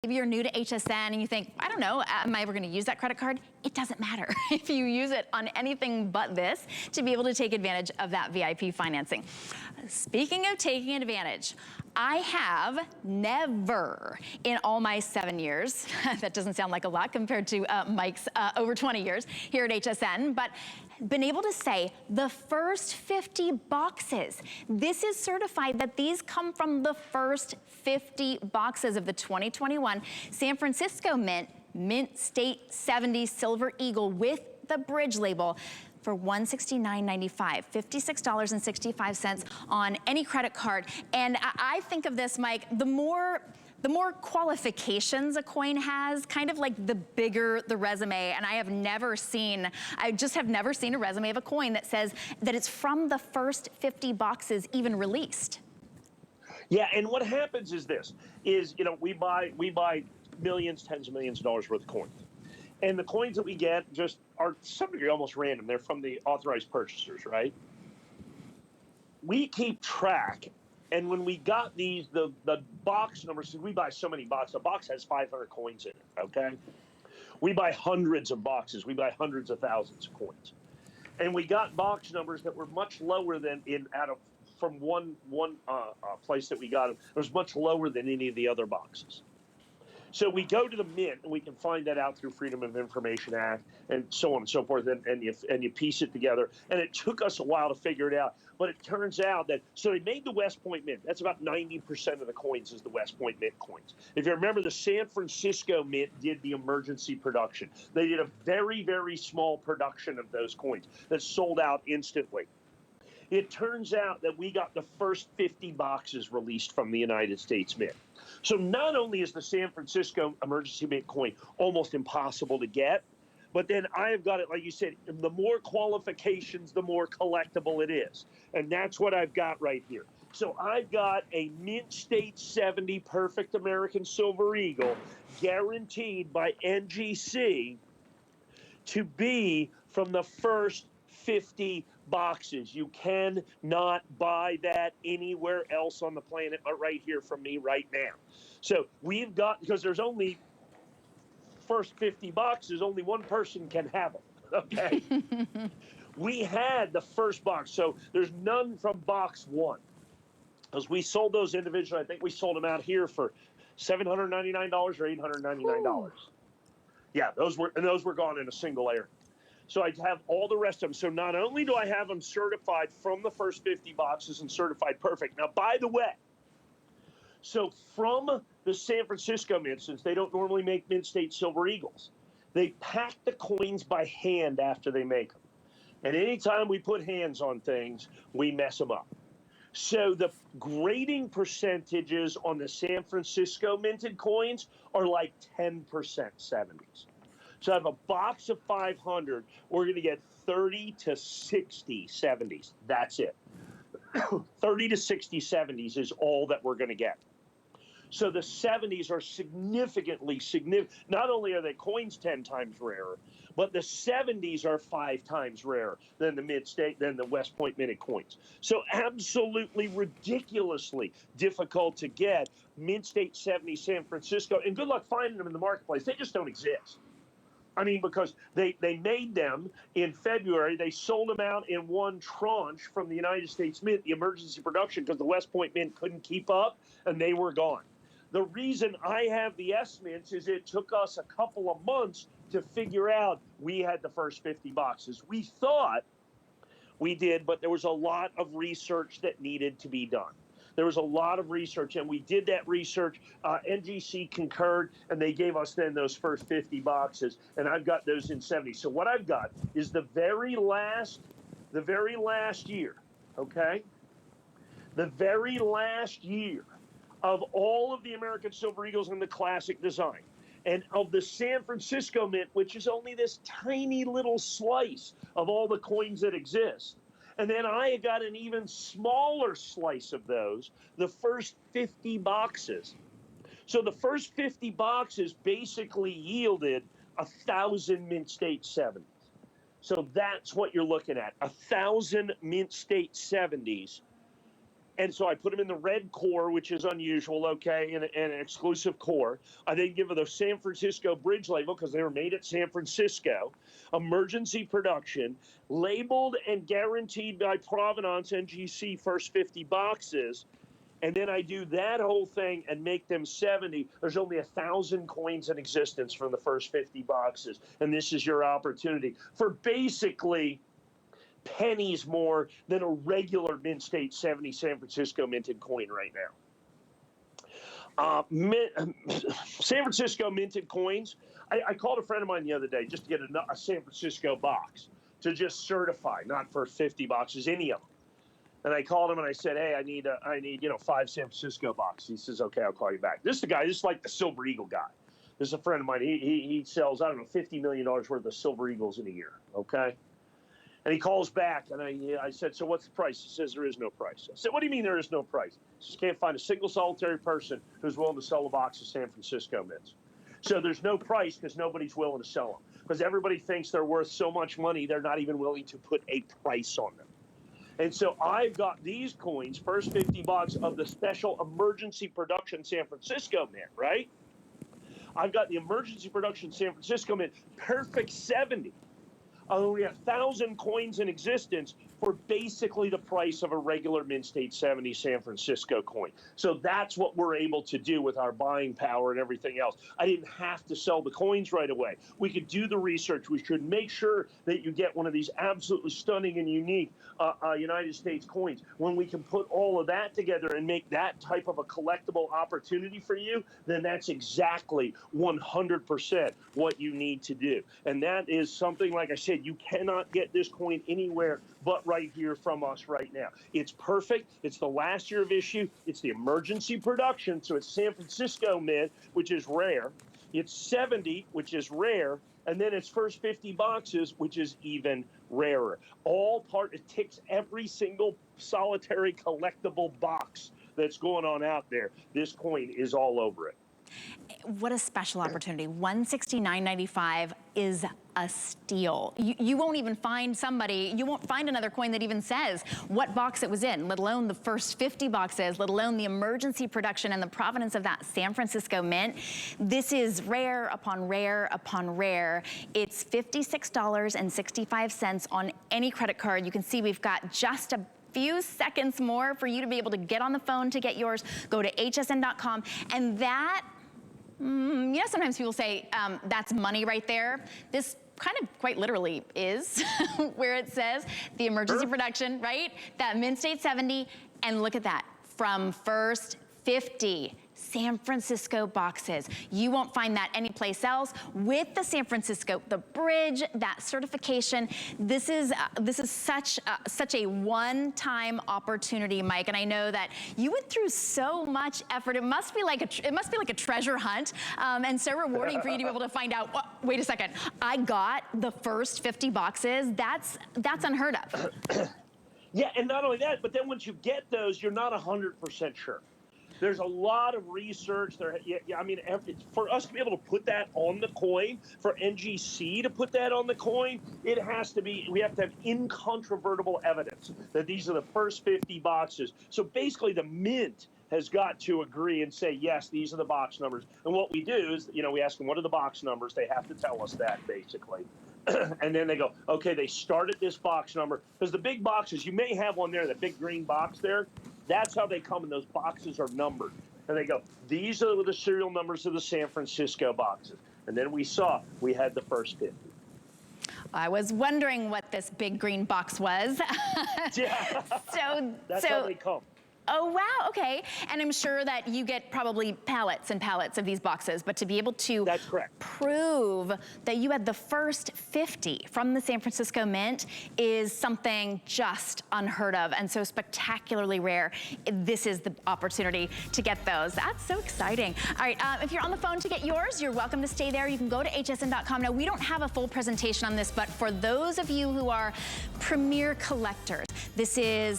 Maybe you're new to HSN and you think, I don't know, am I ever gonna use that credit card? It doesn't matter if you use it on anything but this to be able to take advantage of that VIP financing. Speaking of taking advantage, I have never in all my 7 years, that doesn't sound like a lot compared to Mike's over 20 years here at HSN, but been able to say the first 50 boxes. This is certified that these come from the first 50 boxes of the 2021 San Francisco Mint State 70 Silver Eagle with the bridge label for $169.95, $56.65 on any credit card. And I think of this, Mike, the more qualifications a coin has, kind of like the bigger the resume. And I just have never seen a resume of a coin that says that it's from the first 50 boxes even released. Yeah, and what happens is this, is, you know, we buy millions, tens of millions of dollars worth of coins. And the coins that we get just are, to some degree, almost random. They're from the authorized purchasers, right? We keep track. And when we got these, the box numbers, we buy so many boxes. A box has 500 coins in it, okay? We buy hundreds of boxes. We buy hundreds of thousands of coins. And we got box numbers that were much lower than from one place that we got them. It was much lower than any of the other boxes. So we go to the Mint, and we can find that out through Freedom of Information Act and so on and so forth, and you piece it together. And it took us a while to figure it out. But it turns out that, so they made the West Point Mint. That's about 90% of the coins is the West Point Mint coins. If you remember, the San Francisco Mint did the emergency production. They did a very, very small production of those coins that sold out instantly. It turns out that we got the first 50 boxes released from the United States Mint. So not only is the San Francisco Emergency Mint coin almost impossible to get, but then I have got it, like you said, the more qualifications, the more collectible it is. And that's what I've got right here. So I've got a Mint State 70 Perfect American Silver Eagle guaranteed by NGC to be from the first 50 boxes. You cannot buy that anywhere else on the planet but right here from me right now. So we've got, because there's only first 50 boxes, only one person can have them, okay? We had the first box, so there's none from box one. Because we sold those individually. I think we sold them out here for $799 or $899. Ooh. Yeah, those were gone in a single air. So I have all the rest of them. So not only do I have them certified from the first 50 boxes and certified perfect. Now, by the way, so from the San Francisco Mint, since they don't normally make Mint State Silver Eagles, they pack the coins by hand after they make them. And anytime we put hands on things, we mess them up. So the grading percentages on the San Francisco minted coins are like 10% 70s. So out of a box of 500, we're going to get 30 to 60 70s. That's it. 30 to 60 70s is all that we're going to get. So the 70s are significantly significant. Not only are the coins 10 times rarer, but the 70s are 5 times rarer than the West Point minted coins. So absolutely ridiculously difficult to get Mint State 70 San Francisco. And good luck finding them in the marketplace. They just don't exist. I mean, because they made them in February. They sold them out in one tranche from the United States Mint, the emergency production, because the West Point Mint couldn't keep up, and they were gone. The reason I have the SMints is it took us a couple of months to figure out we had the first 50 boxes. We thought we did, but there was a lot of research that needed to be done. There was a lot of research, and we did that research. NGC concurred, and they gave us then those first 50 boxes, and I've got those in 70. So what I've got is the very last year, okay? The very last year of all of the American Silver Eagles in the classic design. And of the San Francisco Mint, which is only this tiny little slice of all the coins that exist. And then I got an even smaller slice of those, the first 50 boxes. So the first 50 boxes basically yielded 1,000 Mint State 70s. So that's what you're looking at, 1,000 Mint State 70s And so I put them in the red core, which is unusual, okay, and an exclusive core. I then give them the San Francisco bridge label because they were made at San Francisco. Emergency production, labeled and guaranteed by Provenance NGC, first 50 boxes. And then I do that whole thing and make them 70. There's only 1,000 coins in existence from the first 50 boxes. And this is your opportunity for basically pennies more than a regular Mint State 70 San Francisco minted coin right now. San Francisco minted coins. I called a friend of mine the other day just to get a San Francisco box to just certify, not for 50 boxes, any of them. And I called him and I said, hey, I need 5 San Francisco boxes. He says, okay, I'll call you back. This is the guy, this is like the Silver Eagle guy. This is a friend of mine. He sells, I don't know, $50 million worth of Silver Eagles in a year, okay? And he calls back, and I said, so what's the price? He says, there is no price. I said, what do you mean there is no price? He says, can't find a single solitary person who's willing to sell a box of San Francisco mints. So there's no price because nobody's willing to sell them. Because everybody thinks they're worth so much money, they're not even willing to put a price on them. And so I've got these coins, first 50 bucks of the special emergency production San Francisco mint, right? I've got the emergency production San Francisco mint, perfect 70. Only 1,000 coins in existence for basically the price of a regular Mint State 70 San Francisco coin. So that's what we're able to do with our buying power and everything else. I didn't have to sell the coins right away. We could do the research. We should make sure that you get one of these absolutely stunning and unique United States coins. When we can put all of that together and make that type of a collectible opportunity for you, then that's exactly 100% what you need to do. And that is something, like I said, you cannot get this coin anywhere but right here from us right now. It's perfect. It's the last year of issue. It's the emergency production. So it's San Francisco mint, which is rare. It's 70, which is rare. And then it's first 50 boxes, which is even rarer. All part, it ticks every single solitary collectible box that's going on out there. This coin is all over it. What a special opportunity. $169.95 is a steal. You won't even find somebody, you won't find another coin that even says what box it was in, let alone the first 50 boxes, let alone the emergency production and the provenance of that San Francisco mint. This is rare upon rare upon rare. It's $56.65 on any credit card. You can see we've got just a few seconds more for you to be able to get on the phone to get yours. Go to hsn.com, and that, sometimes people say that's money right there. This kind of quite literally is where it says the emergency production, right? That Mint State 70, and look at that, from first 50 San Francisco boxes. You won't find that anyplace else. With the San Francisco, the bridge, that certification, this is such a one-time opportunity, Mike. And I know that you went through so much effort. It must be like a treasure hunt, and so rewarding for you to be able to find out. Oh, wait a second, I got the first 50 boxes. That's unheard of. Yeah, and not only that, but then once you get those, you're not 100% sure. There's a lot of research there. I mean, for us to be able to put that on the coin, for NGC to put that on the coin, it has to be, we have to have incontrovertible evidence that these are the first 50 boxes. So basically the Mint has got to agree and say, yes, these are the box numbers. And what we do is, we ask them, what are the box numbers? They have to tell us that, basically. And then they go, okay, they start at this box number. Because the big boxes, you may have one there, that big green box there. That's how they come, and those boxes are numbered. And they go, these are the serial numbers of the San Francisco boxes. And then we had the first 50. I was wondering what this big green box was. Yeah. That's how they come. Oh, wow, okay. And I'm sure that you get probably pallets and pallets of these boxes, but to be able to prove that you had the first 50 from the San Francisco Mint is something just unheard of and so spectacularly rare. This is the opportunity to get those. That's so exciting. All right, if you're on the phone to get yours, you're welcome to stay there. You can go to hsn.com. Now, we don't have a full presentation on this, but for those of you who are premier collectors, this is